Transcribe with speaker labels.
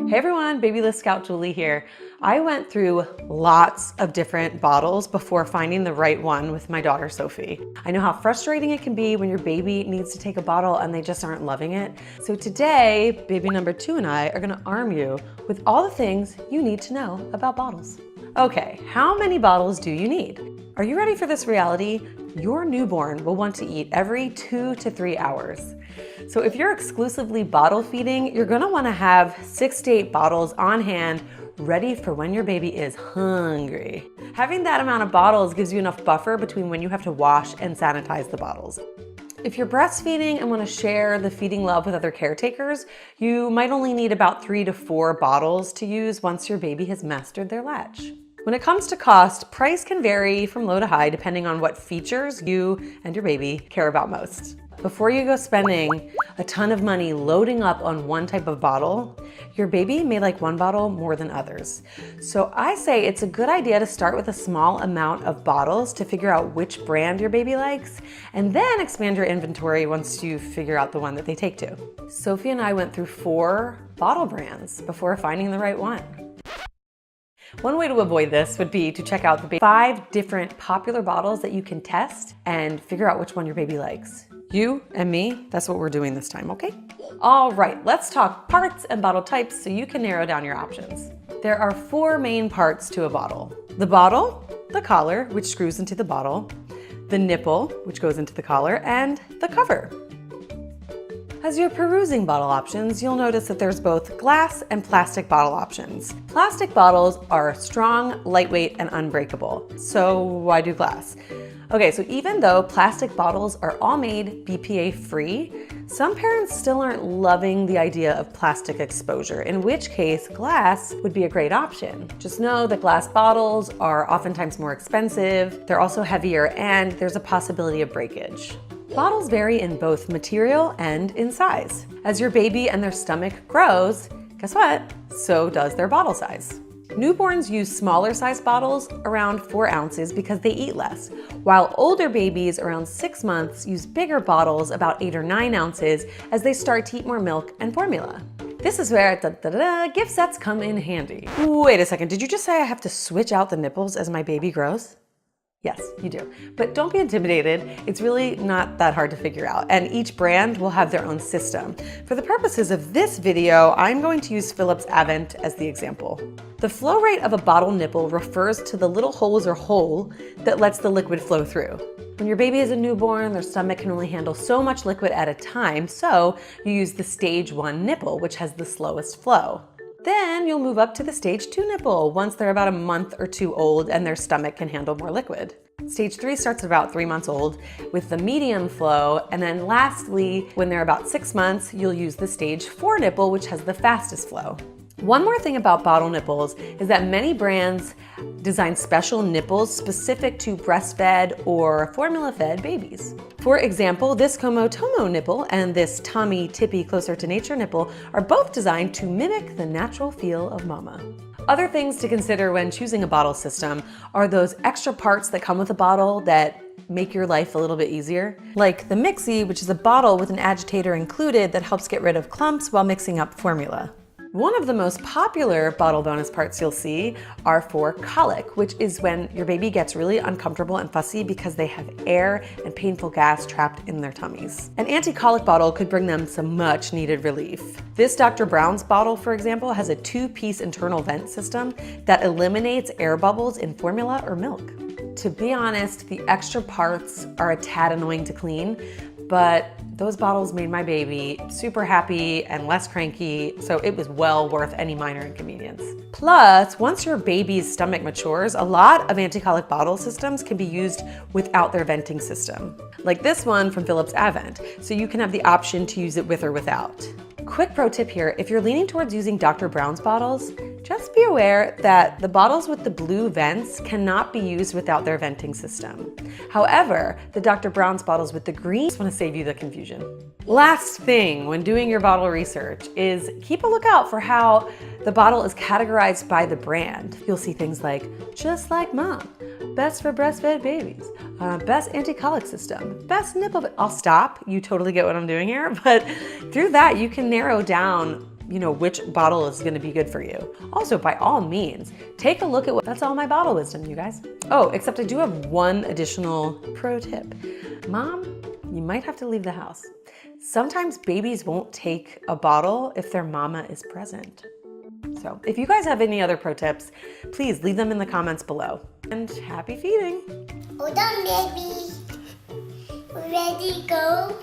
Speaker 1: Hey everyone, Babyless Scout Julie here. I went through lots of different bottles before finding the right one with my daughter Sophie. I know how frustrating it can be when your baby needs to take a bottle and they just aren't loving it. So today, baby number 2 and I are gonna arm you with all the things you need to know about bottles. Okay, how many bottles do you need? Are you ready for this reality? Your newborn will want to eat every 2 to 3 hours. So if you're exclusively bottle feeding, you're gonna wanna have 6 to 8 bottles on hand ready for when your baby is hungry. Having that amount of bottles gives you enough buffer between when you have to wash and sanitize the bottles. If you're breastfeeding and wanna share the feeding love with other caretakers, you might only need about 3 to 4 bottles to use once your baby has mastered their latch. When it comes to cost, price can vary from low to high depending on what features you and your baby care about most. Before you go spending a ton of money loading up on one type of bottle, your baby may like one bottle more than others. So I say it's a good idea to start with a small amount of bottles to figure out which brand your baby likes, and then expand your inventory once you figure out the one that they take to. Sophie and I went through 4 bottle brands before finding the right one. One way to avoid this would be to check out the 5 different popular bottles that you can test and figure out which one your baby likes. You and me, that's what we're doing this time, okay? All right, let's talk parts and bottle types so you can narrow down your options. There are 4 main parts to a bottle. The bottle, the collar, which screws into the bottle, the nipple, which goes into the collar, and the cover. As you're perusing bottle options, you'll notice that there's both glass and plastic bottle options. Plastic bottles are strong, lightweight, and unbreakable. So why do glass? Okay, so even though plastic bottles are all made BPA-free, some parents still aren't loving the idea of plastic exposure, in which case glass would be a great option. Just know that glass bottles are oftentimes more expensive, they're also heavier, and there's a possibility of breakage. Bottles vary in both material and in size. As your baby and their stomach grows, guess what? So does their bottle size. Newborns use smaller size bottles, around 4 ounces, because they eat less, while older babies around 6 months use bigger bottles, about 8 or 9 ounces, as they start to eat more milk and formula. This is where gift sets come in handy. Wait a second, did you just say I have to switch out the nipples as my baby grows? Yes, you do. But don't be intimidated. It's really not that hard to figure out, and each brand will have their own system. For the purposes of this video, I'm going to use Philips AVENT as the example. The flow rate of a bottle nipple refers to the little holes or hole that lets the liquid flow through. When your baby is a newborn, their stomach can only handle so much liquid at a time, so you use the stage 1 nipple, which has the slowest flow. Then you'll move up to the stage 2 nipple once they're about a month or 2 old and their stomach can handle more liquid. Stage 3 starts at about 3 months old with the medium flow, and then lastly, when they're about 6 months, you'll use the stage 4 nipple, which has the fastest flow. One more thing about bottle nipples is that many brands design special nipples specific to breastfed or formula-fed babies. For example, this Comotomo nipple and this Tommee Tippee Closer to Nature nipple are both designed to mimic the natural feel of mama. Other things to consider when choosing a bottle system are those extra parts that come with a bottle that make your life a little bit easier. Like the Mixie, which is a bottle with an agitator included that helps get rid of clumps while mixing up formula. One of the most popular bottle bonus parts you'll see are for colic, which is when your baby gets really uncomfortable and fussy because they have air and painful gas trapped in their tummies. An anti-colic bottle could bring them some much needed relief. This Dr. Brown's bottle, for example, has a 2-piece internal vent system that eliminates air bubbles in formula or milk. To be honest, the extra parts are a tad annoying to clean, but those bottles made my baby super happy and less cranky, so it was well worth any minor inconvenience. Plus, once your baby's stomach matures, a lot of anti-colic bottle systems can be used without their venting system, like this one from Philips AVENT, so you can have the option to use it with or without. Quick pro tip here, if you're leaning towards using Dr. Brown's bottles, just be aware that the bottles with the blue vents cannot be used without their venting system. However, the Dr. Brown's bottles with the green, just want to save you the confusion. Last thing when doing your bottle research is keep a lookout for how the bottle is categorized by the brand. You'll see things like, just like mom, best for breastfed babies, best anti-colic system, best nipple. I'll stop, you totally get what I'm doing here, but through that you can narrow down which bottle is gonna be good for you. Also, by all means, take a look at that's all my bottle wisdom, you guys. Oh, except I do have one additional pro tip. Mom, you might have to leave the house. Sometimes babies won't take a bottle if their mama is present. So if you guys have any other pro tips, please leave them in the comments below. And happy feeding.
Speaker 2: Hold on, baby. Ready, go.